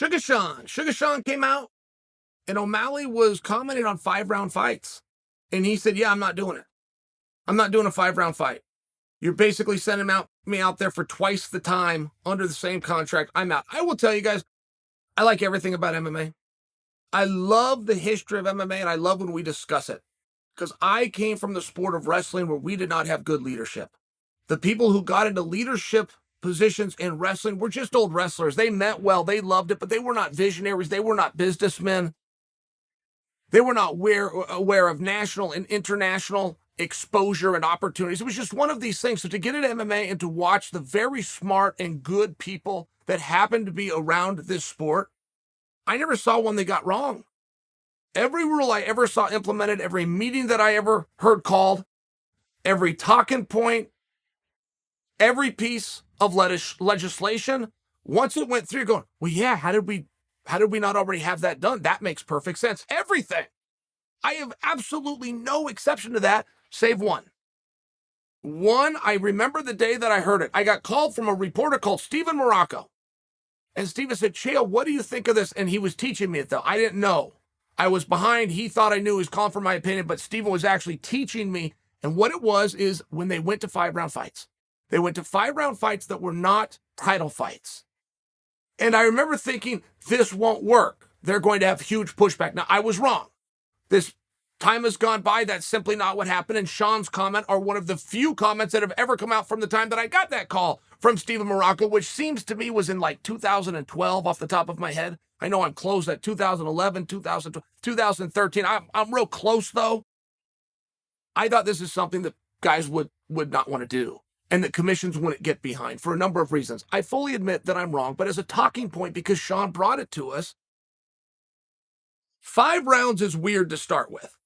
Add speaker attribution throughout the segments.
Speaker 1: Suga Sean came out, and O'Malley was commenting on 5-round fights. And he said, yeah, I'm not doing it. I'm not doing a 5-round fight. You're basically sending me out there for twice the time under the same contract. I'm out. I will tell you guys, I like everything about MMA. I love the history of MMA, and I love when we discuss it. Because I came from the sport of wrestling where we did not have good leadership. The people who got into leadership positions in wrestling were just old wrestlers. They meant well, they loved it, but they were not visionaries. They were not businessmen. They were not aware of national and international exposure and opportunities. It was just one of these things. So to get into MMA and to watch the very smart and good people that happened to be around this sport, I never saw one they got wrong. Every rule I ever saw implemented, every meeting that I ever heard called, every talking point, every piece of legislation, once it went through, going, well, yeah, how did we not already have that done? That makes perfect sense. Everything. I have absolutely no exception to that, save one. One, I remember the day that I heard it. I got called from a reporter called Stephen Morocco. And Stephen said, Chael, what do you think of this? And he was teaching me it, though. I didn't know. I was behind. He thought I knew. He was calling for my opinion, but Stephen was actually teaching me. And what it was is when they went to 5-round fights. They went to 5-round fights that were not title fights. And I remember thinking, this won't work. They're going to have huge pushback. Now, I was wrong. This time has gone by. That's simply not what happened. And Sean's comment are one of the few comments that have ever come out from the time that I got that call from Stephen Morocco, which seems to me was in like 2012 off the top of my head. I know I'm close at 2011, 2012, 2013. I'm real close, though. I thought this is something that guys would not want to do and that commissions wouldn't get behind for a number of reasons. I fully admit that I'm wrong, but as a talking point, because Sean brought it to us, 5 rounds is weird to start with.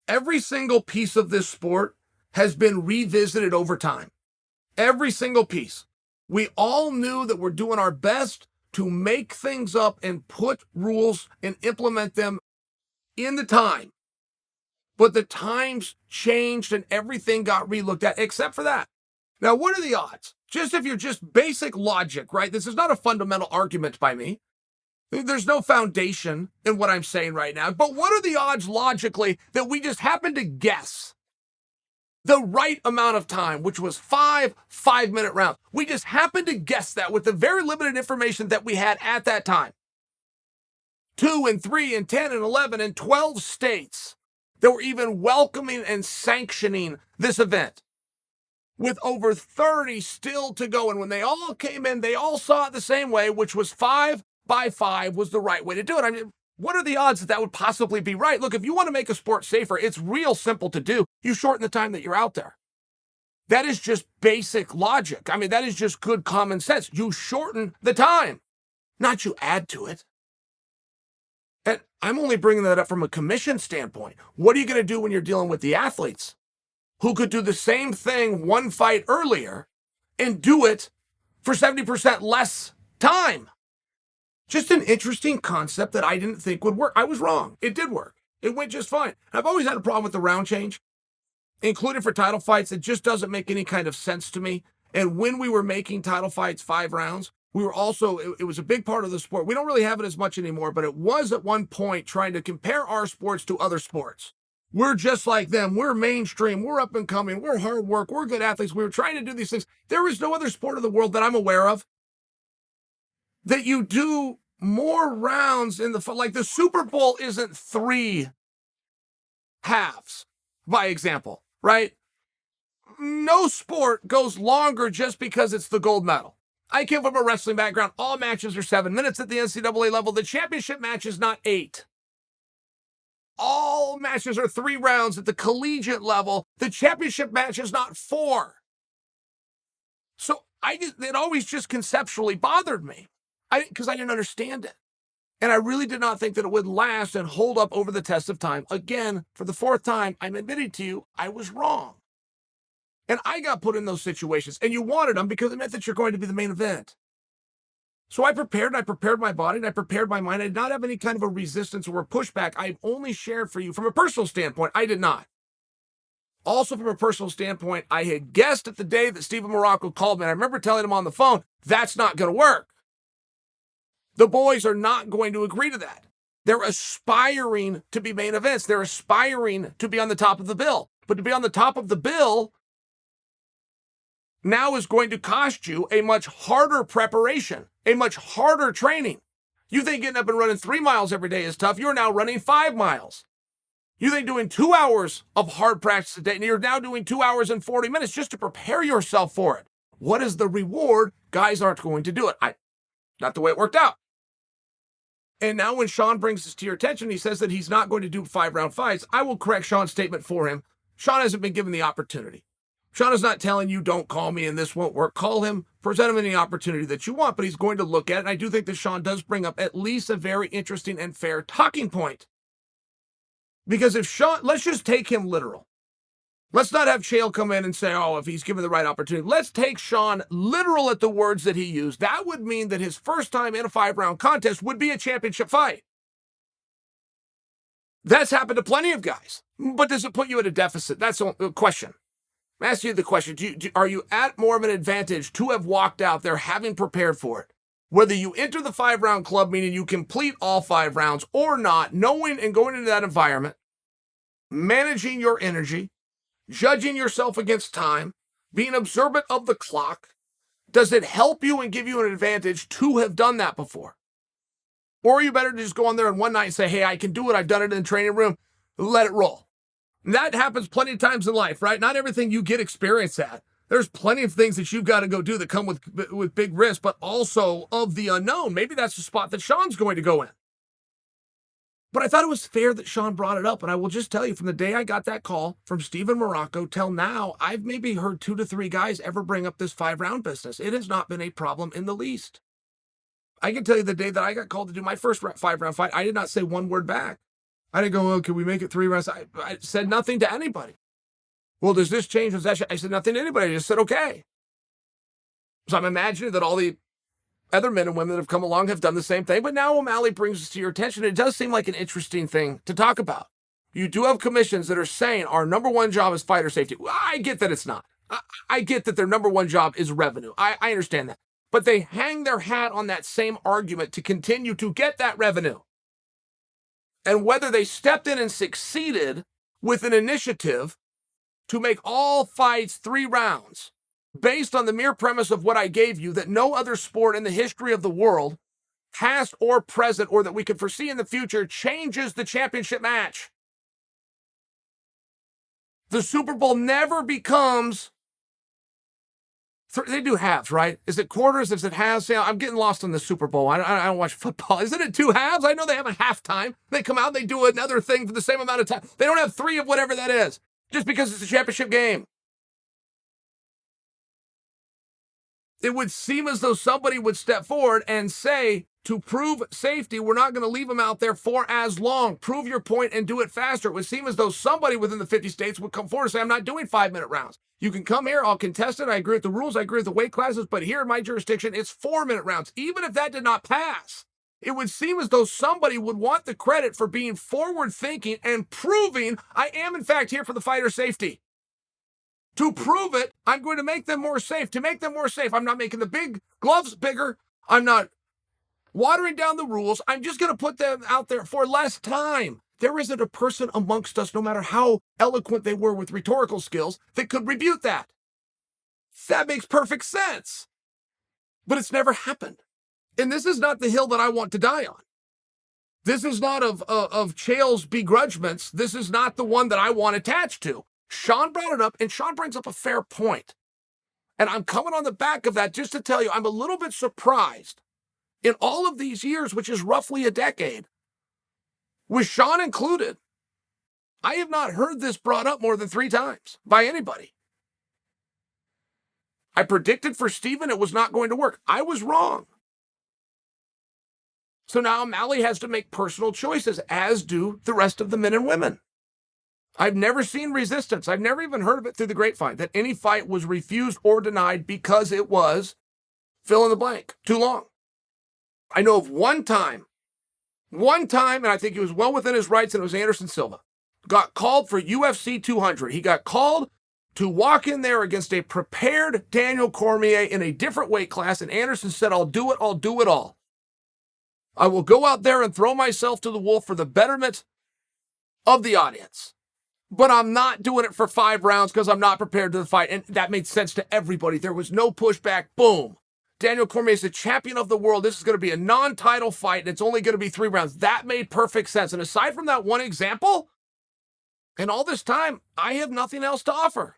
Speaker 1: Every single piece of this sport has been revisited over time. Every single piece. We all knew that we're doing our best to make things up and put rules and implement them in the time. But the times changed and everything got relooked at, except for that. Now, what are the odds? Just if you're just basic logic, right? This is not a fundamental argument by me. There's no foundation in what I'm saying right now. But what are the odds logically that we just happen to guess the right amount of time, which was 5 5-minute rounds? We just happened to guess that with the very limited information that we had at that time. 2 and 3 and 10 and 11 and 12 states that were even welcoming and sanctioning this event, with over 30 still to go. And when they all came in, they all saw it the same way, which was 5 by 5 was the right way to do it. I mean, what are the odds that that would possibly be right? Look, if you want to make a sport safer, it's real simple to do. You shorten the time that you're out there. That is just basic logic. I mean, that is just good common sense. You shorten the time, not you add to it. And I'm only bringing that up from a commission standpoint. What are you going to do when you're dealing with the athletes who could do the same thing one fight earlier and do it for 70% less time? Just an interesting concept that I didn't think would work. I was wrong. It did work. It went just fine. I've always had a problem with the round change, including for title fights. It just doesn't make any kind of sense to me. And when we were making title fights 5 rounds, we were also, it was a big part of the sport. We don't really have it as much anymore, but it was at one point trying to compare our sports to other sports. We're just like them. We're mainstream. We're up and coming. We're hard work. We're good athletes. We were trying to do these things. There is no other sport in the world that I'm aware of that you do more rounds in the, like the Super Bowl isn't 3 halves, by example, right? No sport goes longer just because it's the gold medal. I came from a wrestling background. All matches are 7 minutes at the NCAA level. The championship match is not 8. All matches are 3 rounds at the collegiate level. The championship match is not 4. So it always just conceptually bothered me because I didn't understand it. And I really did not think that it would last and hold up over the test of time. Again, for the 4th time, I'm admitting to you, I was wrong. And I got put in those situations, and you wanted them because it meant that you're going to be the main event. So I prepared my body, and I prepared my mind. I did not have any kind of a resistance or a pushback. I've only shared for you from a personal standpoint. I did not. Also from a personal standpoint, I had guessed at the day that Stephen Morocco called me, and I remember telling him on the phone, that's not going to work. The boys are not going to agree to that. They're aspiring to be main events. They're aspiring to be on the top of the bill. But to be on the top of the bill now is going to cost you a much harder preparation, a much harder training. You think getting up and running 3 miles every day is tough. You're now running 5 miles. You think doing 2 hours of hard practice a day, and you're now doing 2 hours and 40 minutes just to prepare yourself for it. What is the reward? Guys aren't going to do it. Not the way it worked out. And now when Sean brings this to your attention, he says that he's not going to do 5-round fights. I will correct Sean's statement for him. Sean hasn't been given the opportunity. Sean is not telling you, don't call me and this won't work. Call him, present him any opportunity that you want, but he's going to look at it. And I do think that Sean does bring up at least a very interesting and fair talking point. Because if Sean, let's just take him literal. Let's not have Chael come in and say, oh, if he's given the right opportunity. Let's take Sean literal at the words that he used. That would mean that his first time in a 5-round contest would be a championship fight. That's happened to plenty of guys. But does it put you at a deficit? That's a question. I'm asking you the question. Are you at more of an advantage to have walked out there having prepared for it? Whether you enter the 5-round club, meaning you complete all 5 rounds, or not, knowing and going into that environment, managing your energy, judging yourself against time, being observant of the clock, does it help you and give you an advantage to have done that before? Or are you better to just go on there in one night and say, hey, I can do it. I've done it in the training room. Let it roll. And that happens plenty of times in life, right? Not everything you get experience at. There's plenty of things that you've got to go do that come with big risk, but also of the unknown. Maybe that's the spot that Sean's going to go in. But I thought it was fair that Sean brought it up. And I will just tell you, from the day I got that call from Steven Morocco till now, I've maybe heard 2 to 3 guys ever bring up this 5-round business. It has not been a problem in the least. I can tell you the day that I got called to do my first 5-round fight, I did not say one word back. I didn't go, oh, can we make it 3 rounds? I said nothing to anybody. Well, does this change? I said nothing to anybody. I just said, okay. So I'm imagining that all the other men and women that have come along have done the same thing. But now O'Malley brings this to your attention. It does seem like an interesting thing to talk about. You do have commissions that are saying our number one job is fighter safety. I get that it's not. I get that their number one job is revenue. I understand that. But they hang their hat on that same argument to continue to get that revenue. And whether they stepped in and succeeded with an initiative to make all fights 3 rounds, based on the mere premise of what I gave you, that no other sport in the history of the world, past or present, or that we could foresee in the future, changes the championship match. The Super Bowl never becomes... They do halves, right? Is it quarters? Is it halves? Yeah, I'm getting lost on the Super Bowl. I don't watch football. Isn't it 2 halves? I know they have a halftime. They come out and they do another thing for the same amount of time. They don't have 3 of whatever that is, just because it's a championship game. It would seem as though somebody would step forward and say, to prove safety, we're not going to leave them out there for as long. Prove your point and do it faster. It would seem as though somebody within the 50 states would come forward and say, I'm not doing 5-minute rounds. You can come here, I'll contest it. I agree with the rules, I agree with the weight classes, but here in my jurisdiction, it's 4-minute rounds. Even if that did not pass, it would seem as though somebody would want the credit for being forward-thinking and proving I am, in fact, here for the fighter safety. To prove it, I'm going to make them more safe. To make them more safe, I'm not making the big gloves bigger. I'm not watering down the rules. I'm just going to put them out there for less time. There isn't a person amongst us, no matter how eloquent they were with rhetorical skills, that could refute that. That makes perfect sense. But it's never happened. And this is not the hill that I want to die on. This is not of Chael's begrudgments. This is not the one that I want attached to. Sean brought it up, and Sean brings up a fair point. And I'm coming on the back of that just to tell you, I'm a little bit surprised in all of these years, which is roughly a decade, with Sean included, I have not heard this brought up more than 3 times by anybody. I predicted for Steven it was not going to work. I was wrong. So now O'Malley has to make personal choices, as do the rest of the men and women. I've never seen resistance. I've never even heard of it through the grapevine, that any fight was refused or denied because it was, fill in the blank, too long. I know of one time, and I think he was well within his rights, and it was Anderson Silva, got called for UFC 200. He got called to walk in there against a prepared Daniel Cormier in a different weight class, and Anderson said, I'll do it all. I will go out there and throw myself to the wolf for the betterment of the audience. But I'm not doing it for 5 rounds because I'm not prepared to fight. And that made sense to everybody. There was no pushback. Boom. Daniel Cormier is the champion of the world. This is going to be a non-title fight, and it's only going to be 3 rounds. That made perfect sense. And aside from that one example, and all this time, I have nothing else to offer.